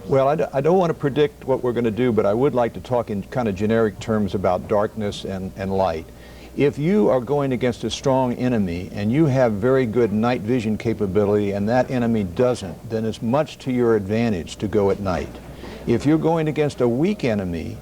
Well, I don't want to predict what we're going to do, but I would like to talk in kind of generic terms about darkness and light. If you are going against a strong enemy and you have very good night vision capability and that enemy doesn't, then it's much to your advantage to go at night. If you're going against a weak enemy,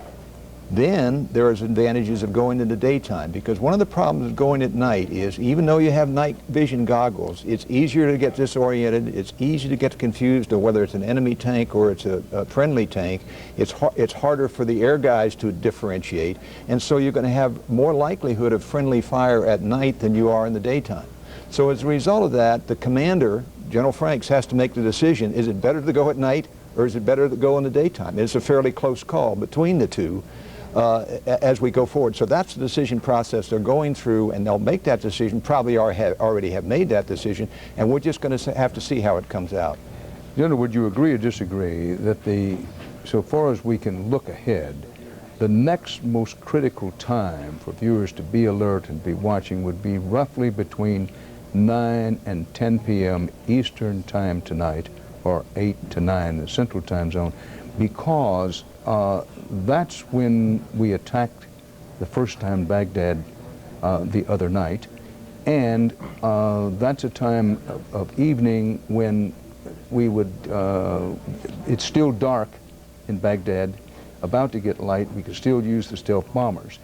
then there is advantages of going in the daytime, because one of the problems of going at night is, even though you have night vision goggles, it's easier to get disoriented, it's easy to get confused of whether it's an enemy tank or it's a friendly tank. It's harder for the air guys to differentiate, and so you're going to have more likelihood of friendly fire at night than you are in the daytime. So as a result of that, the commander, General Franks, has to make the decision, is it better to go at night or is it better to go in the daytime? It's a fairly close call between the two. As we go forward. So that's the decision process they're going through, and they'll make that decision, probably already have made that decision, and we're just going to have to see how it comes out. General, would you agree or disagree that so far as we can look ahead, the next most critical time for viewers to be alert and be watching would be roughly between 9 and 10 p.m. Eastern time tonight, or 8 to 9 the Central Time Zone, because that's when we attacked the first time Baghdad the other night, and that's a time of evening when we would, it's still dark in Baghdad, about to get light, we could still use the stealth bombers.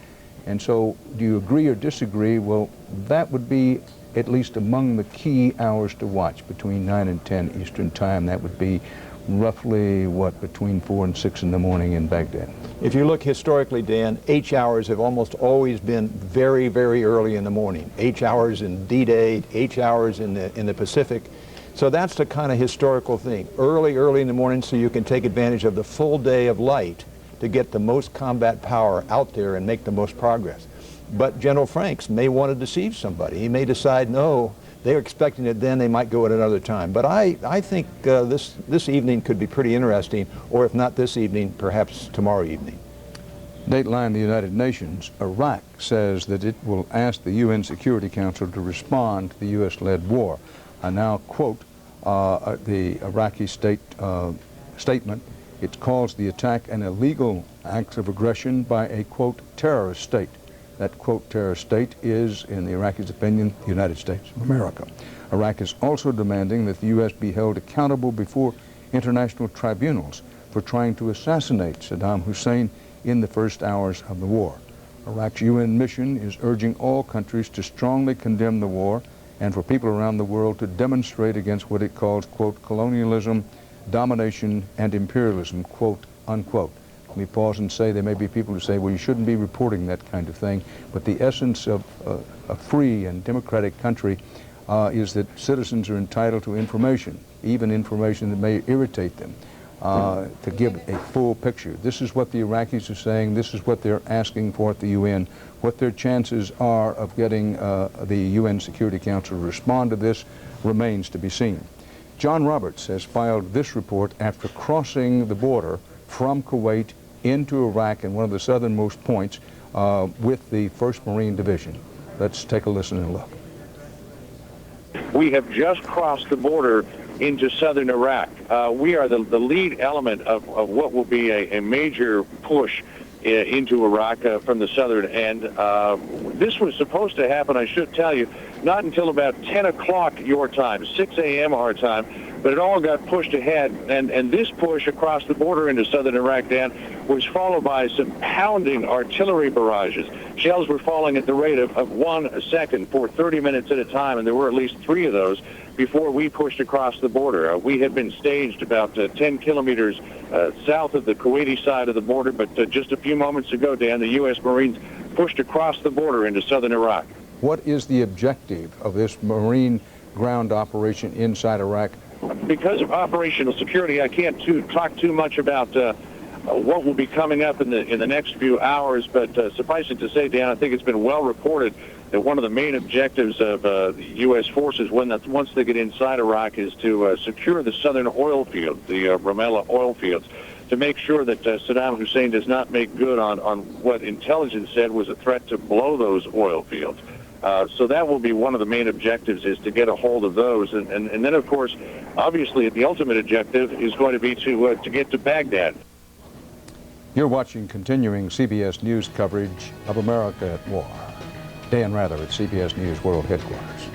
And so, do you agree or disagree? Well, that would be at least among the key hours to watch, between 9 and 10 Eastern Time. That would be roughly, what, between 4 and 6 in the morning in Baghdad. If you look historically, Dan, H hours have almost always been very, very early in the morning. H hours in D-Day, H hours in the Pacific. So that's the kind of historical thing. Early in the morning, so you can take advantage of the full day of light to get the most combat power out there and make the most progress. But General Franks may want to deceive somebody. He may decide, no, they're expecting it then, they might go at another time. But I think this evening could be pretty interesting, or if not this evening, perhaps tomorrow evening. Dateline, the United Nations, Iraq says that it will ask the UN Security Council to respond to the U.S.-led war. I now quote the Iraqi statement. It calls the attack an illegal act of aggression by a, quote, terrorist state. That, quote, terrorist state is, in the Iraqis' opinion, the United States of America. Iraq is also demanding that the U.S. be held accountable before international tribunals for trying to assassinate Saddam Hussein in the first hours of the war. Iraq's UN mission is urging all countries to strongly condemn the war and for people around the world to demonstrate against what it calls, quote, colonialism, domination, and imperialism, quote, unquote. Let me pause and say there may be people who say, well, you shouldn't be reporting that kind of thing, but the essence of a free and democratic country is that citizens are entitled to information, even information that may irritate them, to give a full picture. This is what the Iraqis are saying, this is what they're asking for at the UN. What their chances are of getting the UN Security Council to respond to this remains to be seen. John Roberts has filed this report after crossing the border from Kuwait into Iraq and one of the southernmost points with the 1st Marine Division. Let's take a listen and look. We have just crossed the border into southern Iraq. We are the lead element of what will be a major push into Iraq from the southern end. This was supposed to happen, I should tell you, not until about 10 o'clock your time, 6 a.m. our time, but it all got pushed ahead. And this push across the border into southern Iraq, Dan, was followed by some pounding artillery barrages. Shells were falling at the rate of 1 second for 30 minutes at a time, and there were at least 3 of those before we pushed across the border. We had been staged about 10 kilometers south of the Kuwaiti side of the border, but just a few moments ago, Dan, the U.S. Marines pushed across the border into southern Iraq. What is the objective of this Marine ground operation inside Iraq? Because of operational security, I can't talk too much about what will be coming up in the next few hours, but suffice it to say, Dan, I think it's been well reported that one of the main objectives of the U.S. forces once they get inside Iraq is to secure the southern oil fields, the Ramallah oil fields, to make sure that Saddam Hussein does not make good on what intelligence said was a threat to blow those oil fields. So that will be one of the main objectives, is to get a hold of those. And then, of course, obviously, the ultimate objective is going to be to get to Baghdad. You're watching continuing CBS News coverage of America at War. Dan Rather at CBS News World Headquarters.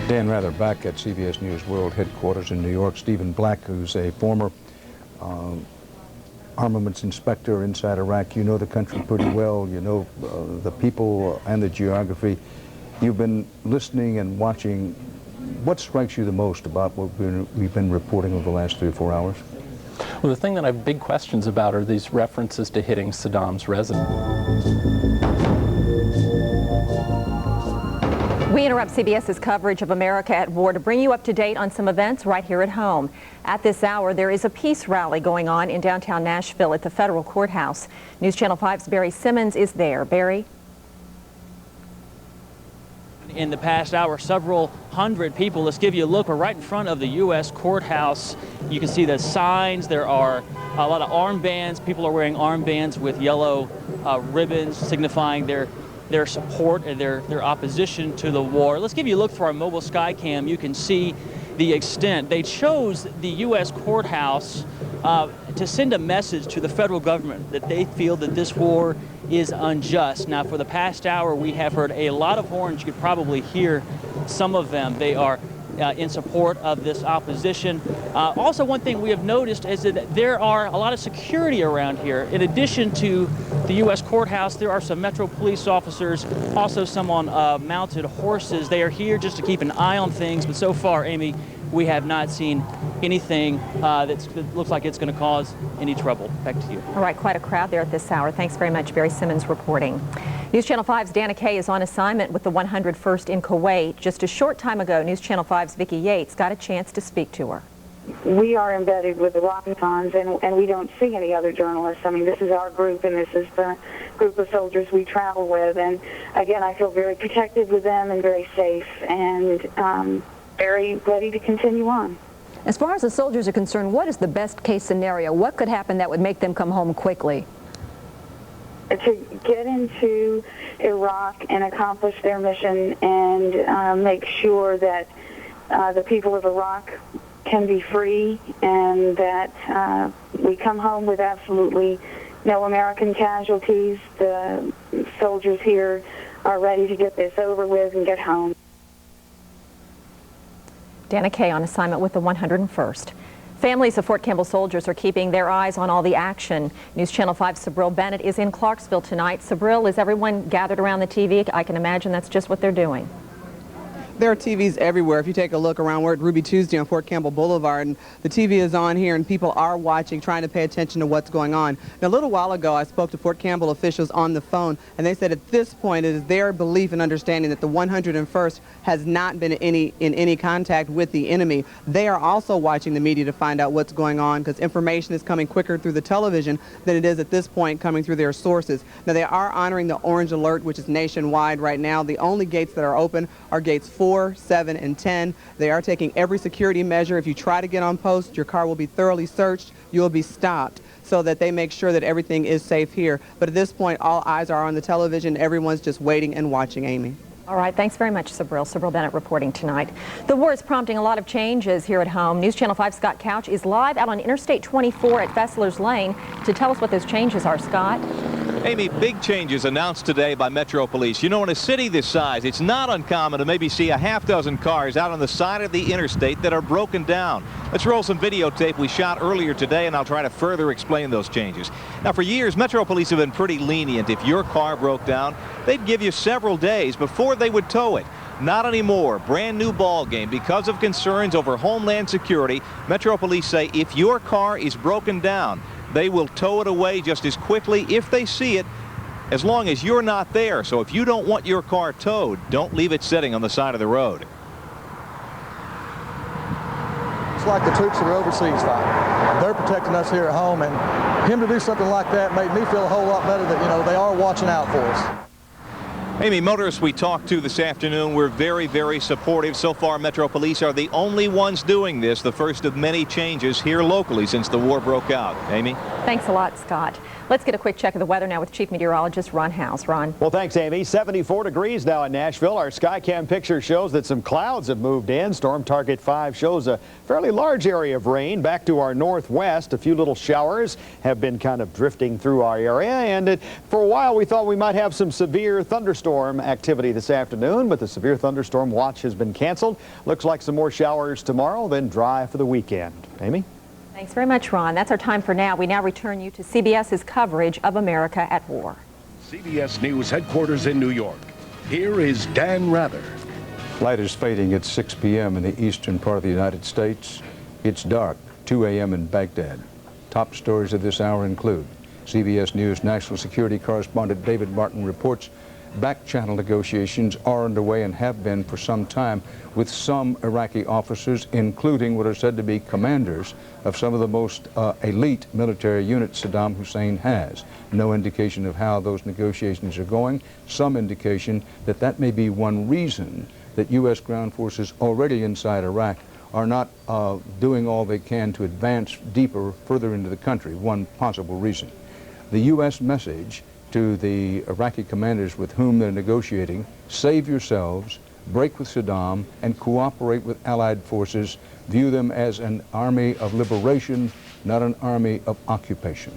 Dan Rather back at CBS News World Headquarters in New York. Stephen Black, who's a former armaments inspector inside Iraq. You know the country pretty well. You know the people and the geography. You've been listening and watching. What strikes you the most about what we've been reporting over the last 3 or 4 hours? Well, the thing that I have big questions about are these references to hitting Saddam's residence. We interrupt CBS's coverage of America at War to bring you up to date on some events right here at home. At this hour, there is a peace rally going on in downtown Nashville at the federal courthouse. News Channel 5's Barry Simmons is there. Barry? In the past hour, several hundred people. Let's give you a look. We're right in front of the U.S. courthouse. You can see the signs. There are a lot of armbands. People are wearing armbands with yellow ribbons signifying their support and their opposition to the war. Let's give you a look through our mobile sky cam. You can see the extent. They chose the U.S. courthouse to send a message to the federal government that they feel that this war is unjust. Now, for the past hour, we have heard a lot of horns. You could probably hear some of them. They are in support of this opposition. Also, one thing we have noticed is that there are a lot of security around here. In addition to the U.S. courthouse, there are some Metro police officers, also some on mounted horses. They are here just to keep an eye on things, but so far, Amy, we have not seen anything that looks like it's going to cause any trouble. Back to you. All right, quite a crowd there at this hour. Thanks very much, Barry Simmons reporting. News Channel 5's Dana Kay is on assignment with the 101st in Kuwait. Just a short time ago, News Channel 5's Vicki Yates got a chance to speak to her. We are embedded with the Rocketons, and we don't see any other journalists. I mean, this is our group, and this is the group of soldiers we travel with. And again, I feel very protected with them and very safe, and very ready to continue on. As far as the soldiers are concerned, what is the best case scenario? What could happen that would make them come home quickly? To get into Iraq and accomplish their mission and make sure that the people of Iraq can be free and that we come home with absolutely no American casualties. The soldiers here are ready to get this over with and get home. Dana Kay on assignment with the 101st. Families of Fort Campbell soldiers are keeping their eyes on all the action. News Channel 5's Sabril Bennett is in Clarksville tonight. Sabril, is everyone gathered around the TV? I can imagine that's just what they're doing. There are TVs everywhere. If you take a look around, we're at Ruby Tuesday on Fort Campbell Boulevard, and the TV is on here, and people are watching, trying to pay attention to what's going on. Now, a little while ago, I spoke to Fort Campbell officials on the phone, and they said at this point it is their belief and understanding that the 101st has not been in any contact with the enemy. They are also watching the media to find out what's going on, because information is coming quicker through the television than it is at this point coming through their sources. Now, they are honoring the orange alert, which is nationwide right now. The only gates that are open are gates 4, 7, and 10. They are taking every security measure. If you try to get on post, your car will be thoroughly searched. You will be stopped so that they make sure that everything is safe here. But at this point, all eyes are on the television. Everyone's just waiting and watching, Amy. All right, thanks very much, Sabril. Sabril Bennett reporting tonight. The war is prompting a lot of changes here at home. News Channel 5's Scott Couch is live out on Interstate 24 at Fessler's Lane to tell us what those changes are. Scott? Amy, big changes announced today by Metro Police. You know, in a city this size, it's not uncommon to maybe see a half dozen cars out on the side of the interstate that are broken down. Let's roll some videotape we shot earlier today, and I'll try to further explain those changes. Now, for years, Metro Police have been pretty lenient. If your car broke down, they'd give you several days before they would tow it. Not anymore. Brand new ball game. Because of concerns over Homeland Security, Metro Police say if your car is broken down, they will tow it away just as quickly if they see it, as long as you're not there. So if you don't want your car towed, don't leave it sitting on the side of the road. It's like the troops that are overseas fighting. They're protecting us here at home, and him to do something like that made me feel a whole lot better that, you know, they are watching out for us. Amy, motorists we talked to this afternoon were very, very supportive. So far, Metro Police are the only ones doing this, the first of many changes here locally since the war broke out. Amy? Thanks a lot, Scott. Let's get a quick check of the weather now with Chief Meteorologist Ron House. Ron. Well, thanks, Amy. 74 degrees now in Nashville. Our Skycam picture shows that some clouds have moved in. Storm Target 5 shows a fairly large area of rain back to our northwest. A few little showers have been kind of drifting through our area, and for a while we thought we might have some severe thunderstorm activity this afternoon, but the severe thunderstorm watch has been canceled. Looks like some more showers tomorrow, then dry for the weekend. Amy? Thanks very much, Ron. That's our time for now. We now return you to CBS's coverage of America at War. CBS News headquarters in New York. Here is Dan Rather. Light is fading at 6 p.m. in the eastern part of the United States. It's dark, 2 a.m. in Baghdad. Top stories of this hour include CBS News national security correspondent David Martin reports back-channel negotiations are underway and have been for some time with some Iraqi officers, including what are said to be commanders of some of the most elite military units Saddam Hussein has. No indication of how those negotiations are going. Some indication that that may be one reason that U.S. ground forces already inside Iraq are not doing all they can to advance deeper, further into the country. One possible reason. The U.S. message to the Iraqi commanders with whom they're negotiating: save yourselves, break with Saddam, and cooperate with Allied forces. View them as an army of liberation, not an army of occupation.